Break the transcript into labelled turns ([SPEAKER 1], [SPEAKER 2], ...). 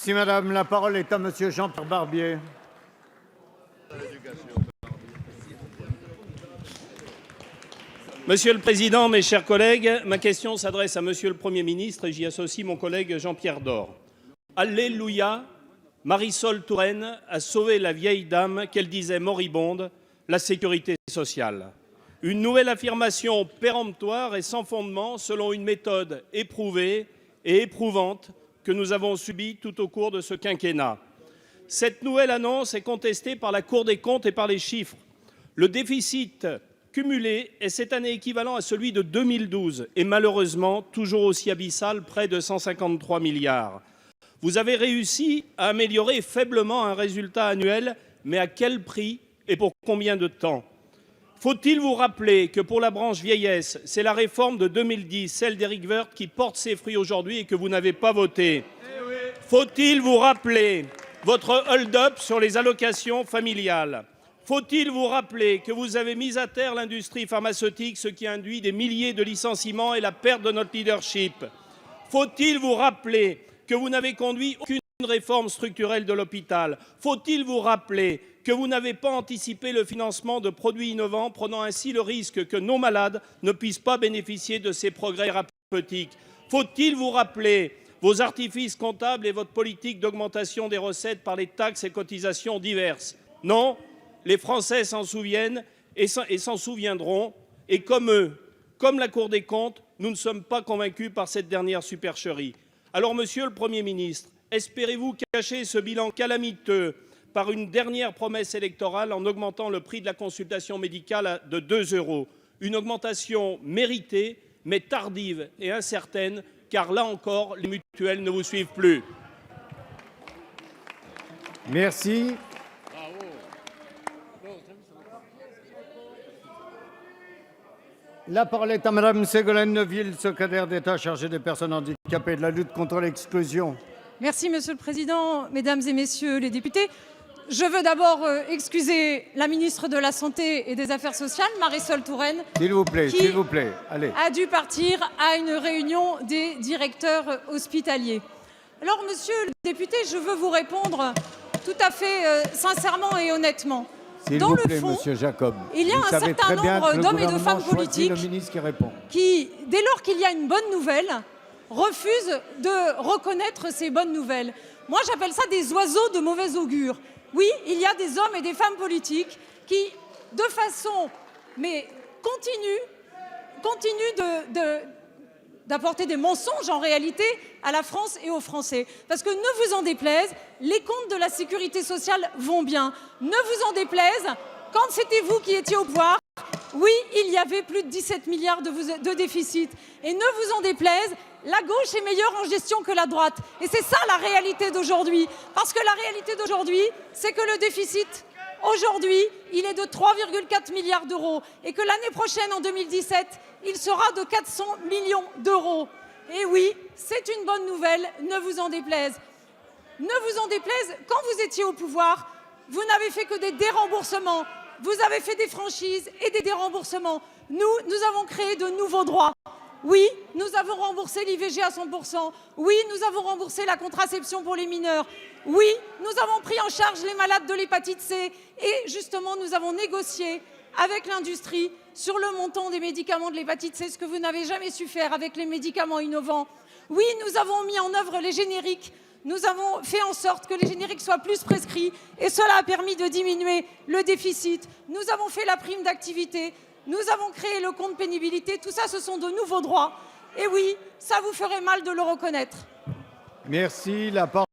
[SPEAKER 1] Merci madame. La parole est à monsieur Jean-Pierre Barbier.
[SPEAKER 2] Monsieur le Président, mes chers collègues, ma question s'adresse à Monsieur le Premier ministre et j'y associe mon collègue Jean-Pierre Door. Alléluia, Marisol Touraine a sauvé la vieille dame qu'elle disait moribonde, la sécurité sociale. Une nouvelle affirmation péremptoire et sans fondement selon une méthode éprouvée et éprouvante que nous avons subie tout au cours de ce quinquennat. Cette nouvelle annonce est contestée par la Cour des comptes et par les chiffres. Le déficit cumulé est cette année équivalent à celui de 2012 et malheureusement toujours aussi abyssal, près de 153 milliards. Vous avez réussi à améliorer faiblement un résultat annuel, mais à quel prix et pour combien de temps? Faut-il vous rappeler que pour la branche vieillesse, c'est la réforme de 2010, celle d'Éric Woerth, qui porte ses fruits aujourd'hui et que vous n'avez pas votée? Faut-il vous rappeler votre hold-up sur les allocations familiales? Faut-il vous rappeler que vous avez mis à terre l'industrie pharmaceutique, ce qui induit des milliers de licenciements et la perte de notre leadership? Faut-il vous rappeler que vous n'avez conduit aucune réforme structurelle de l'hôpital? Faut-il vous rappeler que vous n'avez pas anticipé le financement de produits innovants, prenant ainsi le risque que nos malades ne puissent pas bénéficier de ces progrès thérapeutiques? Faut-il vous rappeler vos artifices comptables et votre politique d'augmentation des recettes par les taxes et cotisations diverses? Non, les Français s'en souviennent et s'en souviendront. Et comme eux, comme la Cour des comptes, nous ne sommes pas convaincus par cette dernière supercherie. Alors, Monsieur le Premier ministre, espérez-vous cacher ce bilan calamiteux par une dernière promesse électorale en augmentant le prix de la consultation médicale de 2 €? Une augmentation méritée, mais tardive et incertaine, car là encore, les mutuelles ne vous suivent plus.
[SPEAKER 1] Merci. La parole est à madame Ségolène Neuville, secrétaire d'État chargée des personnes handicapées et de la lutte contre l'exclusion.
[SPEAKER 3] Merci Monsieur le Président, Mesdames et Messieurs les députés. Je veux d'abord excuser la ministre de la Santé et des Affaires sociales, Marisol Touraine,
[SPEAKER 1] s'il vous plaît, allez.
[SPEAKER 3] A dû partir à une réunion des directeurs hospitaliers. Alors, Monsieur le député, je veux vous répondre tout à fait sincèrement et honnêtement.
[SPEAKER 1] Dans le fond, Monsieur Jacob,
[SPEAKER 3] il y a un certain nombre d'hommes et de femmes politiques qui, dès lors qu'il y a une bonne nouvelle, refusent de reconnaître ces bonnes nouvelles. Moi, j'appelle ça des oiseaux de mauvais augure. Oui, il y a des hommes et des femmes politiques qui, de façon continuent d'apporter des mensonges en réalité à la France et aux Français. Parce que ne vous en déplaise, les comptes de la sécurité sociale vont bien. Ne vous en déplaise, quand c'était vous qui étiez au pouvoir, oui, il y avait plus de 17 milliards de déficit. Et ne vous en déplaise, la gauche est meilleure en gestion que la droite. Et c'est ça la réalité d'aujourd'hui. Parce que la réalité d'aujourd'hui, c'est que le déficit, aujourd'hui, il est de 3,4 milliards d'euros. Et que l'année prochaine, en 2017, il sera de 400 millions d'euros. Et oui, c'est une bonne nouvelle, ne vous en déplaise. Ne vous en déplaise, quand vous étiez au pouvoir, vous n'avez fait que des déremboursements. Vous avez fait des franchises et des déremboursements. Nous avons créé de nouveaux droits. Oui, nous avons remboursé l'IVG à 100%. Oui, nous avons remboursé la contraception pour les mineurs. Oui, nous avons pris en charge les malades de l'hépatite C. Et justement, nous avons négocié avec l'industrie sur le montant des médicaments de l'hépatite C, ce que vous n'avez jamais su faire avec les médicaments innovants. Oui, nous avons mis en œuvre les génériques. Nous avons fait en sorte que les génériques soient plus prescrits et cela a permis de diminuer le déficit. Nous avons fait la prime d'activité. Nous avons créé le compte pénibilité. Tout ça, ce sont de nouveaux droits. Et oui, ça vous ferait mal de le reconnaître.
[SPEAKER 1] Merci. La parole